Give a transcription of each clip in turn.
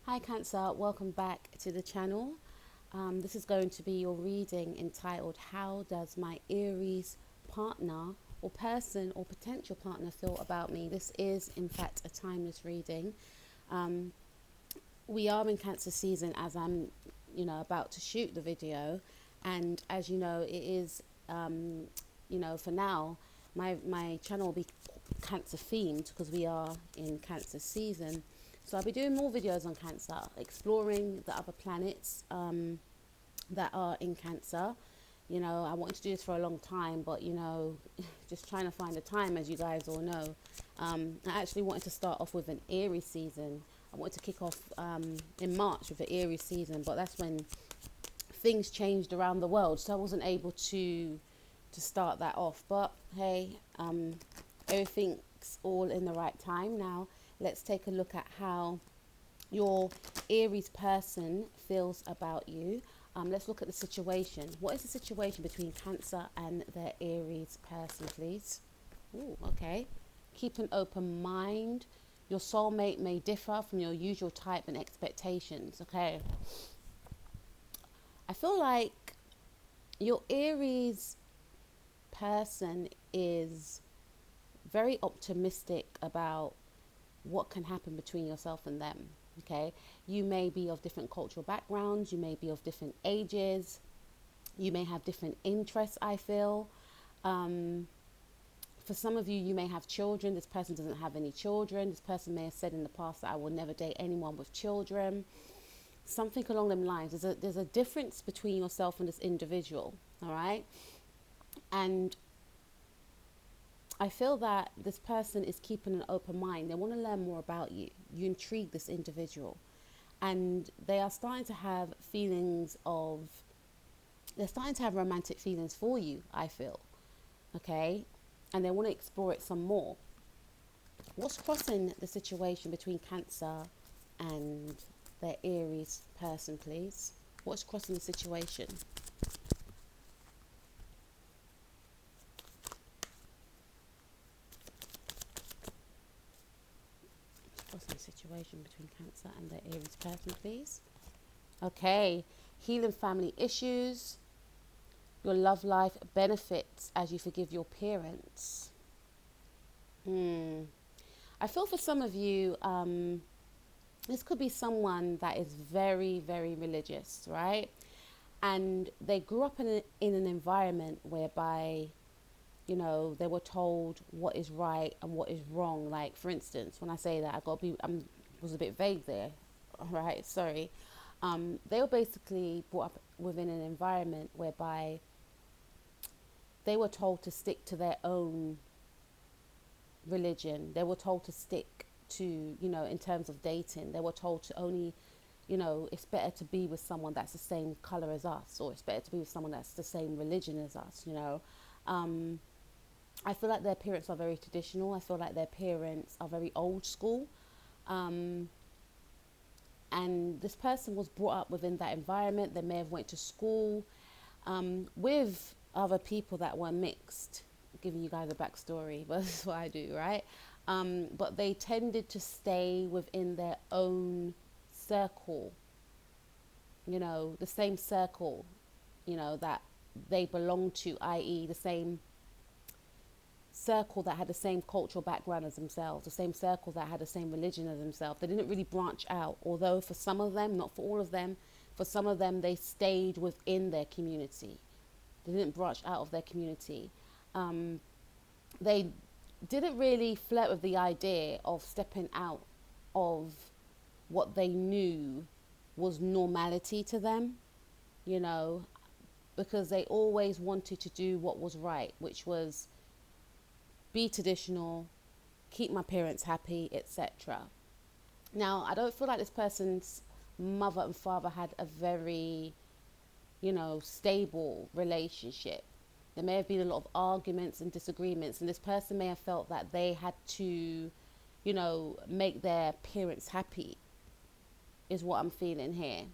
Hi Cancer, welcome back to the channel. This is going to be your reading entitled How Does My Aries Partner or Person or Potential Partner Feel About Me? This is in fact a timeless reading. We are in Cancer season as I'm about to shoot the video, and as you know it is for now my channel will be Cancer themed because we are in Cancer season. So I'll be doing more videos on Cancer, exploring the other planets that are in Cancer. I wanted to do this for a long time, but just trying to find the time, as you guys all know. I actually wanted to start off with an Aries season. I wanted to kick off in March with the Aries season, but that's when things changed around the world, so I wasn't able to start that off. But hey, everything's all in the right time now. Let's take a look at how your Aries person feels about you. Let's look at the situation. What is the situation between Cancer and their Aries person, please? Ooh, okay. Keep an open mind. Your soulmate may differ from your usual type and expectations, okay? I feel like your Aries person is very optimistic about what can happen between yourself and them. Okay, you may be of different cultural backgrounds, you may be of different ages, you may have different interests. I feel for some of you, you may have children. This person doesn't have any children. This person may have said in the past that I will never date anyone with children, something along them lines. There's a difference between yourself and this individual. All right, and I feel that this person is keeping an open mind. They want to learn more about you. You intrigue this individual. And they are starting to have they're starting to have romantic feelings for you, I feel. Okay? And they want to explore it some more. What's crossing the situation between Cancer and their Aries person, please? What's crossing the situation? Situation between Cancer and their Aries person, please. Okay, healing family issues. Your love life benefits as you forgive your parents. I feel for some of you, this could be someone that is very, very religious, right? And they grew up in an environment whereby they were told what is right and what is wrong. Like, for instance, when I say that, I was a bit vague there. All right, sorry. They were basically brought up within an environment whereby they were told to stick to their own religion. They were told to stick to, in terms of dating, they were told to only, it's better to be with someone that's the same color as us, or it's better to be with someone that's the same religion as us, I feel like their parents are very traditional. I feel like their parents are very old school. And this person was brought up within that environment. They may have went to school with other people that were mixed. I'm giving you guys a backstory, but that's what I do, right? But they tended to stay within their own circle, the same circle, that they belong to, i.e. the same circle that had the same cultural background as themselves, the same circle that had the same religion as themselves. They didn't really branch out, although for some of them, not for all of them, for some of them they stayed within their community. They didn't branch out of their community. They didn't really flirt with the idea of stepping out of what they knew was normality to them, because they always wanted to do what was right, which was be traditional, keep my parents happy, etc. Now, I don't feel like this person's mother and father had a very, stable relationship. There may have been a lot of arguments and disagreements, and this person may have felt that they had to, make their parents happy, is what I'm feeling here.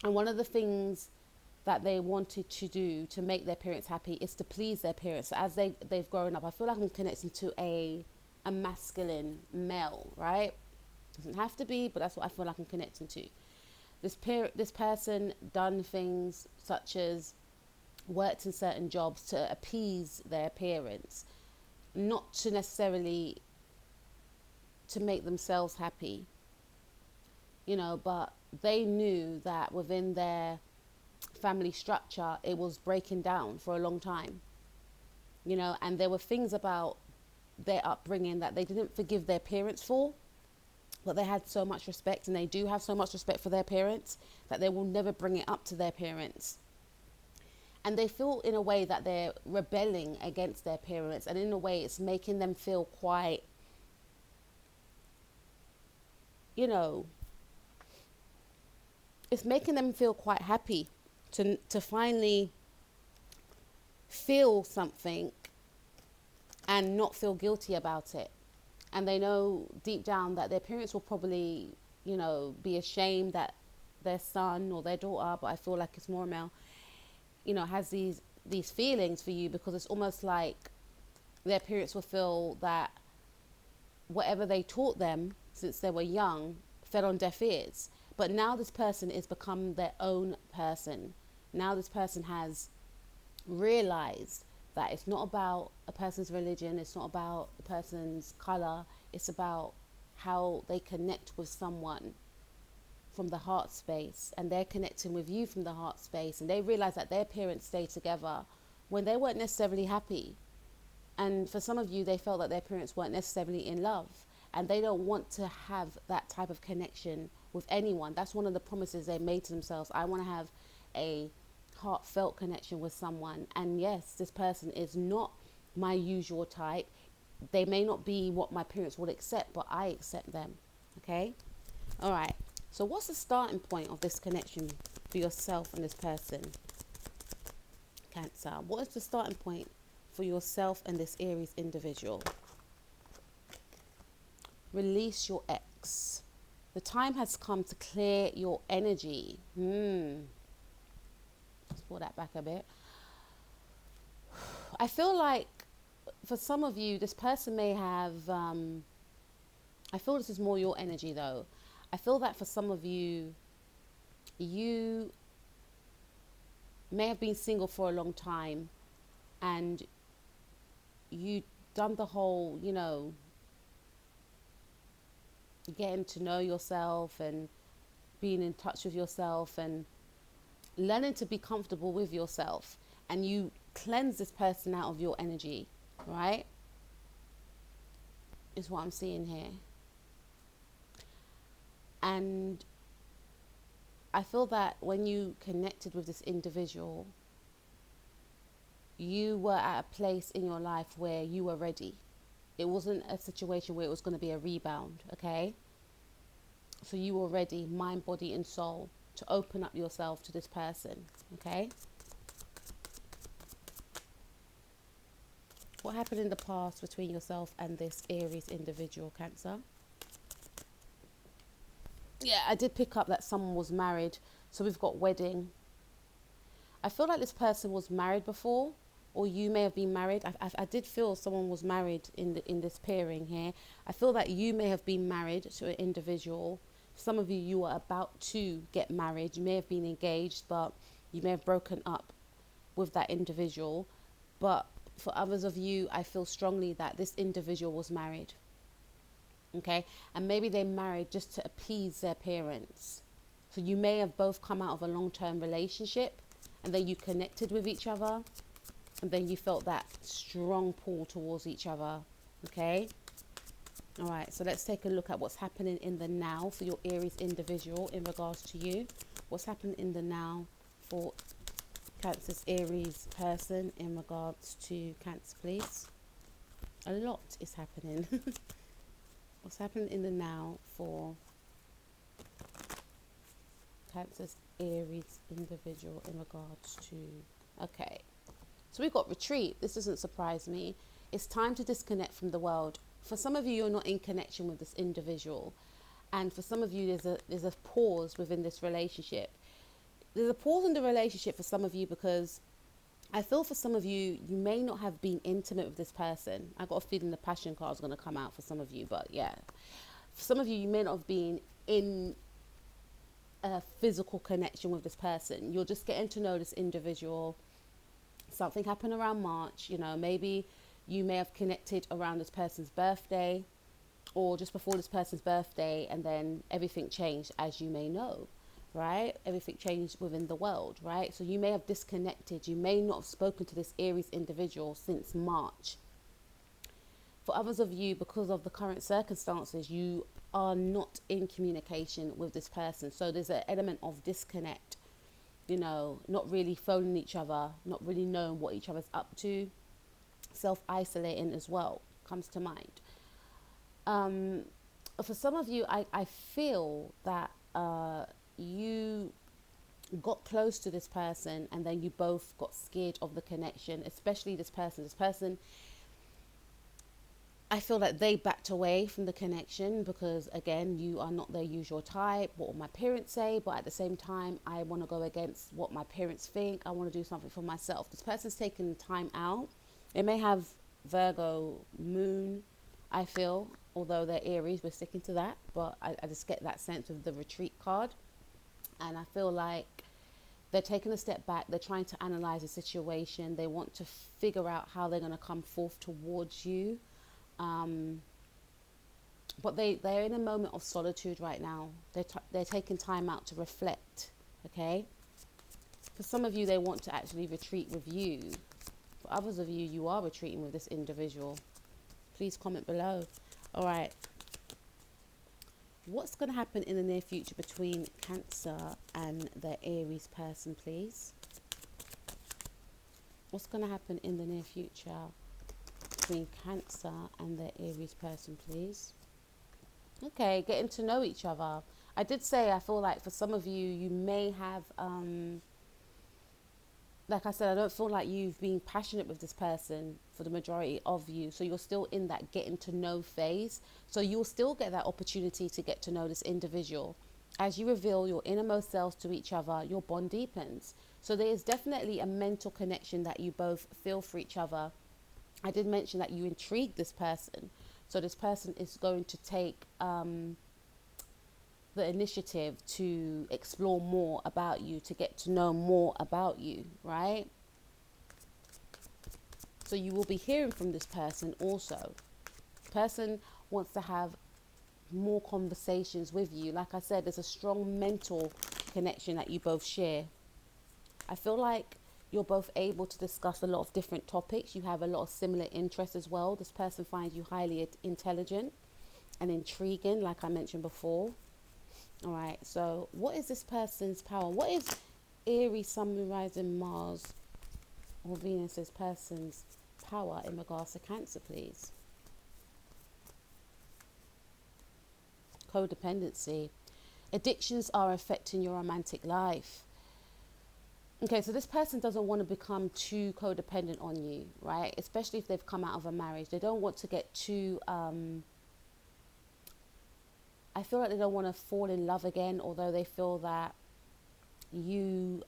And one of the things that they wanted to do to make their parents happy is to please their parents. So as they've grown up, I feel like I'm connecting to a masculine male, right? Doesn't have to be, but that's what I feel like I'm connecting to. This person done things such as worked in certain jobs to appease their parents, not to necessarily to make themselves happy, but they knew that within their family structure, it was breaking down for a long time, and there were things about their upbringing that they didn't forgive their parents for, but they had so much respect, and they do have so much respect for their parents, that they will never bring it up to their parents. And they feel in a way that they're rebelling against their parents, and in a way it's making them feel quite, it's making them feel quite happy to finally feel something and not feel guilty about it. And they know deep down that their parents will probably, be ashamed that their son or their daughter, but I feel like it's more male, has these feelings for you, because it's almost like their parents will feel that whatever they taught them since they were young fell on deaf ears. But now this person is become their own person. Now this person has realized that it's not about a person's religion, it's not about a person's color, it's about how they connect with someone from the heart space, and they're connecting with you from the heart space, and they realize that their parents stayed together when they weren't necessarily happy. And for some of you, they felt that their parents weren't necessarily in love, and they don't want to have that type of connection with anyone. That's one of the promises they made to themselves. I want to have a heartfelt connection with someone. And yes, this person is not my usual type. They may not be what my parents would accept, but I accept them. Okay? All right. So what's the starting point of this connection for yourself and this person? Cancer. What is the starting point for yourself and this Aries individual? Release your ex. The time has come to clear your energy. Let's pull that back a bit. I feel like for some of you, this person may have, I feel this is more your energy though. I feel that for some of you, you may have been single for a long time, and you done the whole, getting to know yourself and being in touch with yourself and learning to be comfortable with yourself, and you cleanse this person out of your energy, right? Is what I'm seeing here. And I feel that when you connected with this individual, you were at a place in your life where you were ready. It wasn't a situation where it was going to be a rebound, okay? So you were ready, mind, body, and soul, to open up yourself to this person, okay? What happened in the past between yourself and this Aries individual, Cancer? Yeah, I did pick up that someone was married. So we've got wedding. I feel like this person was married before, or you may have been married. I did feel someone was married in this pairing here. I feel that you may have been married to an individual. Some of you, you were about to get married. You may have been engaged, but you may have broken up with that individual. But for others of you, I feel strongly that this individual was married. Okay, and maybe they married just to appease their parents. So you may have both come out of a long-term relationship, and then you connected with each other, and then you felt that strong pull towards each other. Okay, all right, so let's take a look at what's happening in the now for your Aries individual in regards to you. What's happening in the now for Cancer's Aries person in regards to Cancer, please? A lot is happening. What's happening in the now for Cancer's Aries individual in regards to... Okay, so we've got retreat. This doesn't surprise me. It's time to disconnect from the world. For some of you, you're not in connection with this individual, and for some of you, there's a pause within this relationship. There's a pause in the relationship for some of you because I feel for some of you, you may not have been intimate with this person. I got a feeling the passion card is going to come out for some of you, but yeah. For some of you, you may not have been in a physical connection with this person. You're just getting to know this individual. Something happened around March, you know, maybe you may have connected around this person's birthday or just before this person's birthday, and then everything changed, as you may know, right? Everything changed within the world, right? So you may have disconnected. You may not have spoken to this Aries individual since March. For others of you, because of the current circumstances, you are not in communication with this person. So there's an element of disconnect, you know, not really phoning each other, not really knowing what each other's up to, self-isolating as well comes to mind. For some of you, I feel that you got close to this person and then you both got scared of the connection, especially this person. This person, I feel that they backed away from the connection because, again, you are not their usual type. What will my parents say? But at the same time, I want to go against what my parents think. I want to do something for myself. This person's taken time out. It may have Virgo moon, I feel, although they're Aries, we're sticking to that. But I just get that sense of the retreat card. And I feel like they're taking a step back. They're trying to analyze the situation. They want to figure out how they're going to come forth towards you. But they're in a moment of solitude right now. They're taking time out to reflect, okay? For some of you, they want to actually retreat with you. For others of you, you are retreating with this individual. Please comment below. All right. What's going to happen in the near future between Cancer and the Aries person, please? What's going to happen in the near future between Cancer and the Aries person, please? Okay, getting to know each other. I did say I feel like for some of you, you may have, like I said, I don't feel like you've been passionate with this person for the majority of you. So you're still in that getting to know phase. So you'll still get that opportunity to get to know this individual. As you reveal your innermost selves to each other, your bond deepens. So there is definitely a mental connection that you both feel for each other. I did mention that you intrigue this person. So this person is going to take the initiative to explore more about you, to get to know more about you, right? So you will be hearing from this person also. Person wants to have more conversations with you. Like I said, there's a strong mental connection that you both share. I feel like you're both able to discuss a lot of different topics. You have a lot of similar interests as well. This person finds you highly intelligent and intriguing, like I mentioned before. All right, so what is this person's power? What is Aries, Sun, Moon, Rising, Mars, or Venus's person's power in regards to Cancer, please? Codependency. Addictions are affecting your romantic life. Okay, so this person doesn't want to become too codependent on you, right? Especially if they've come out of a marriage. They don't want to get too, I feel like they don't want to fall in love again, although they feel that you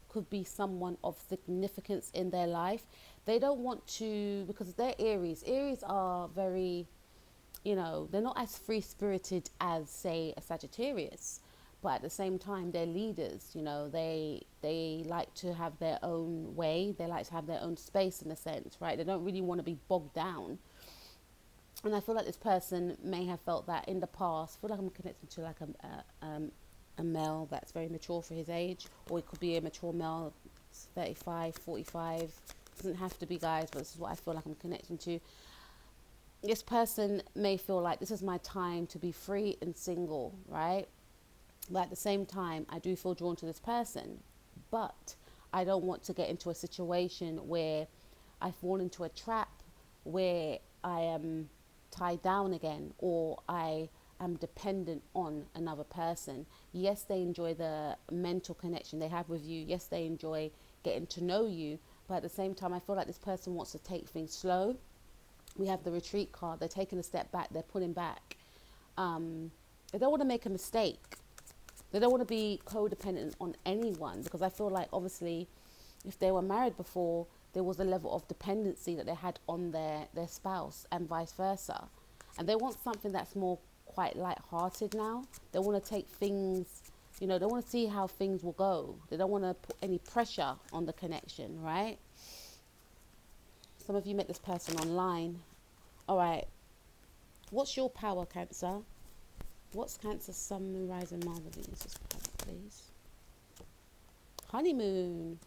could be someone of significance in their life. They don't want to, because they're Aries. Aries are very, you know, they're not as free-spirited as, say, a Sagittarius. But at the same time, they're leaders, you know, they like to have their own way. They like to have their own space in a sense, right? They don't really want to be bogged down. And I feel like this person may have felt that in the past. I feel like I'm connected to like a male that's very mature for his age. Or it could be a mature male, 35, 45. Doesn't have to be, guys, but this is what I feel like I'm connecting to. This person may feel like this is my time to be free and single, right? But at the same time, I do feel drawn to this person, but I don't want to get into a situation where I fall into a trap where I am tied down again, or I am dependent on another person. Yes, they enjoy the mental connection they have with you. Yes, they enjoy getting to know you, but at the same time, I feel like this person wants to take things slow. We have the retreat card. They're taking a step back. They're pulling back. They don't want to make a mistake. They don't want to be codependent on anyone, because I feel like obviously if they were married before, there was a level of dependency that they had on their spouse and vice versa. And they want something that's more quite light-hearted now. They want to take things, you know, they want to see how things will go. They don't want to put any pressure on the connection, right? Some of you met this person online. All right. What's your power, Cancer? What's Cancer, Sun, Moon, Rising, Mars, Venus? Just power, please. Honeymoon.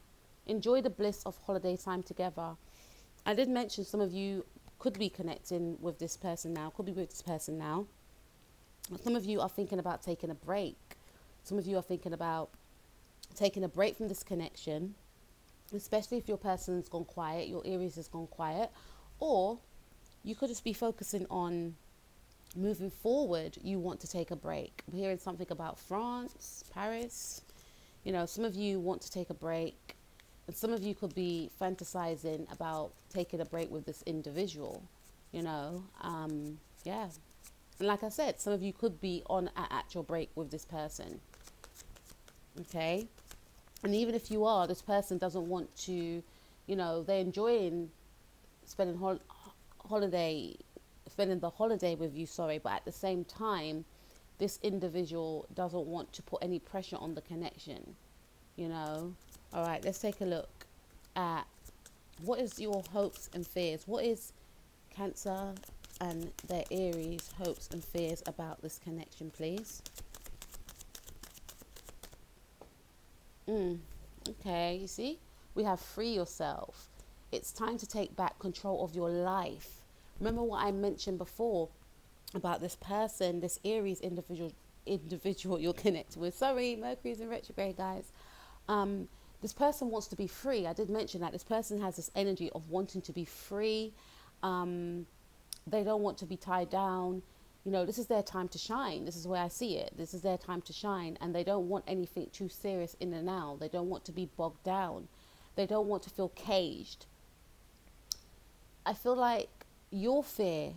Enjoy the bliss of holiday time together. I did mention some of you could be connecting with this person now, could be with this person now. Some of you are thinking about taking a break. Some of you are thinking about taking a break from this connection, especially if your person's gone quiet, your Aries has gone quiet, or you could just be focusing on moving forward. You want to take a break. I'm hearing something about France, Paris. You know, some of you want to take a break, and some of you could be fantasizing about taking a break with this individual, you know. Yeah. And like I said, some of you could be on an actual break with this person. Okay. And even if you are, this person doesn't want to, you know, they're enjoying spending spending the holiday with you, sorry, but at the same time, this individual doesn't want to put any pressure on the connection, you know. All right, let's take a look at what is your hopes and fears. What is Cancer and their Aries hopes and fears about this connection, please? Okay, you see, we have free yourself. It's time to take back control of your life. Remember what I mentioned before about this person, this Aries individual you're connected with. Sorry, Mercury's in retrograde, guys. This person wants to be free. I did mention that this person has this energy of wanting to be free. They don't want to be tied down. You know, this is their time to shine. This is where I see it. This is their time to shine, and they don't want anything too serious in the now. They don't want to be bogged down. They don't want to feel caged. I feel like your fear,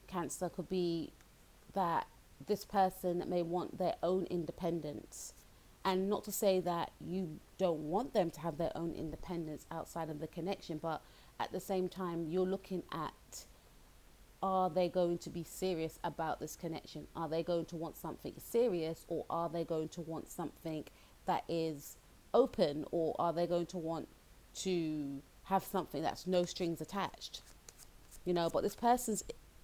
Cancer, could be that this person may want their own independence. And not to say that you don't want them to have their own independence outside of the connection, but at the same time, you're looking at, are they going to be serious about this connection? Are they going to want something serious, or are they going to want something that is open, or are they going to want to have something that's no strings attached? You know, but this person's,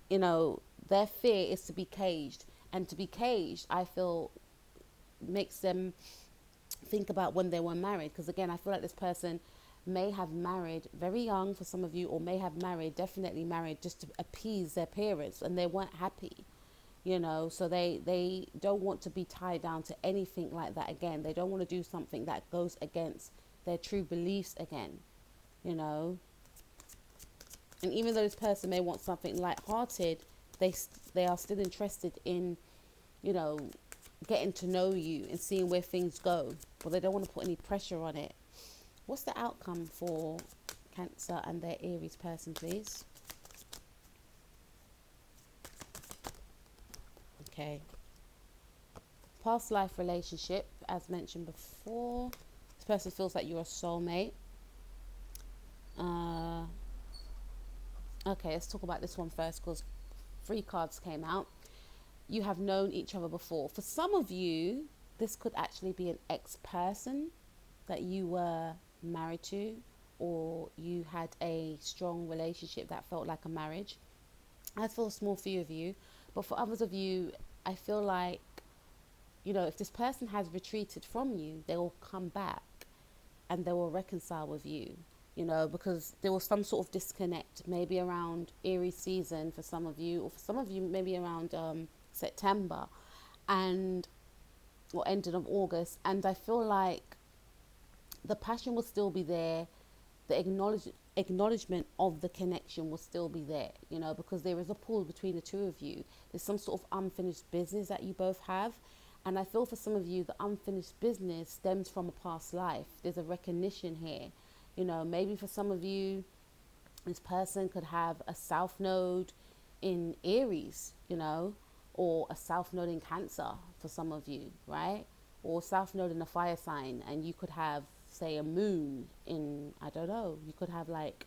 you know, their fear is to be caged. And to be caged, I feel, makes them think about when they were married. Because again, I feel like this person may have married very young for some of you, or may have married, definitely married, just to appease their parents, and they weren't happy, you know. So they don't want to be tied down to anything like that again. They don't want to do something that goes against their true beliefs again, you know. And even though this person may want something lighthearted, they are still interested in, you know, getting to know you and seeing where things go, but they don't want to put any pressure on it. What's the outcome for Cancer and their Aries person, please? Okay. Past life relationship, as mentioned before. This person feels like you're a soulmate. Okay, let's talk about this one first, because 3 cards came out. You have known each other before. For some of you, this could actually be an ex-person that you were married to, or you had a strong relationship that felt like a marriage. I feel a small few of you, but for others of you, I feel like, you know, if this person has retreated from you, they will come back and they will reconcile with you, you know, because there was some sort of disconnect, maybe around Aries season for some of you, or for some of you maybe around September and or ending of August. And I feel like the passion will still be there, the acknowledgement of the connection will still be there, you know, because there is a pull between the two of you. There's some sort of unfinished business that you both have. And I feel for some of you, the unfinished business stems from a past life. There's a recognition here. You know, maybe for some of you, this person could have a south node in Aries, you know, or a south node in Cancer for some of you, right? Or south node in a fire sign, and you could have, say, a moon in, I don't know, you could have like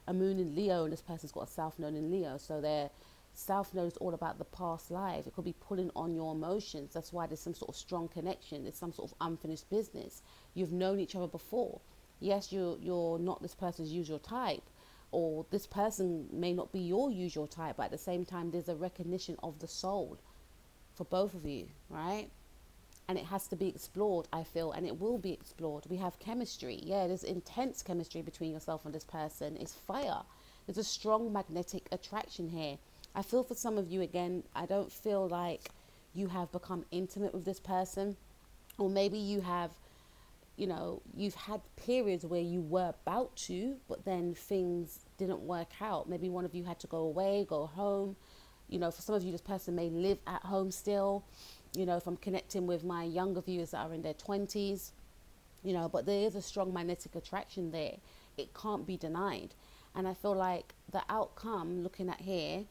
a moon in Leo, and this person's got a south node in Leo. So they're South Node is all about the past life. It could be pulling on your emotions. That's why there's some sort of strong connection. There's some sort of unfinished business. You've known each other before. Yes, you're not this person's usual type, or this person may not be your usual type, but at the same time, there's a recognition of the soul for both of you, right? And it has to be explored, I feel, and it will be explored. We have chemistry. Yeah, there's intense chemistry between yourself and this person. It's fire. There's a strong magnetic attraction here. I feel for some of you, again, I don't feel like you have become intimate with this person, or maybe you have, you know, you've had periods where you were about to, but then things didn't work out. Maybe one of you had to go away, go home. You know, for some of you, this person may live at home still. You know, if I'm connecting with my younger viewers that are in their 20s, you know, but there is a strong magnetic attraction there. It can't be denied. And I feel like the outcome, looking at here,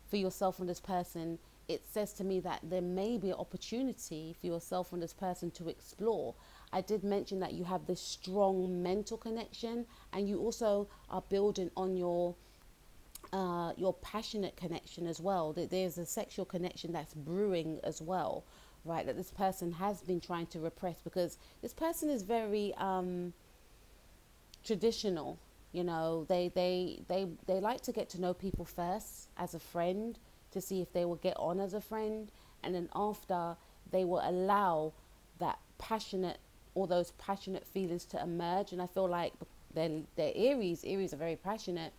for yourself and this person, it says to me that there may be an opportunity for yourself and this person to explore. I did mention that you have this strong mental connection, and you also are building on your passionate connection as well. That there's a sexual connection that's brewing as well, right? That this person has been trying to repress, because this person is very traditional. You know, they like to get to know people first as a friend, to see if they will get on as a friend, and then after, they will allow that passionate, all those passionate feelings to emerge. And I feel like they're Aries are very passionate,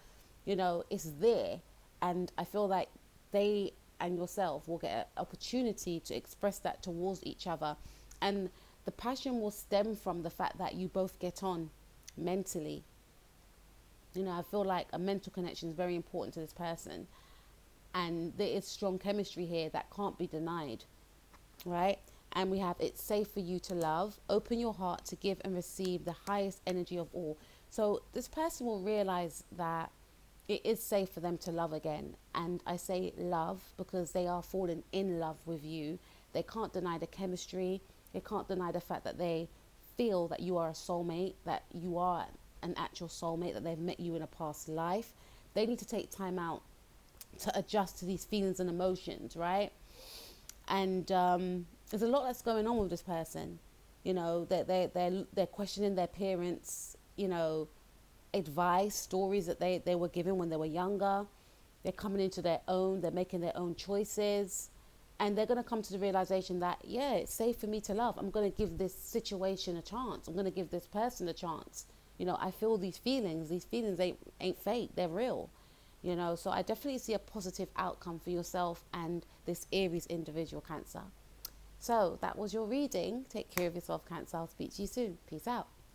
you know, it's there. And I feel like they and yourself will get an opportunity to express that towards each other, and the passion will stem from the fact that you both get on mentally. You know, I feel like a mental connection is very important to this person, and there is strong chemistry here that can't be denied, right? And we have, it's safe for you to love. Open your heart to give and receive the highest energy of all. So this person will realize that it is safe for them to love again. And I say love because they are falling in love with you. They can't deny the chemistry. They can't deny the fact that they feel that you are a soulmate, that you are an actual soulmate, that they've met you in a past life. They need to take time out to adjust to these feelings and emotions, right? And there's a lot that's going on with this person. You know, they're questioning their parents, you know, advice, stories that they were given when they were younger. They're coming into their own, they're making their own choices, and they're going to come to the realization that, yeah, it's safe for me to love. I'm going to give this situation a chance. I'm going to give this person a chance. You know, I feel these feelings ain't fake, they're real. You know, so I definitely see a positive outcome for yourself and this Aries individual, Cancer. So that was your reading. Take care of yourself, Cancer. I'll speak to you soon. Peace out.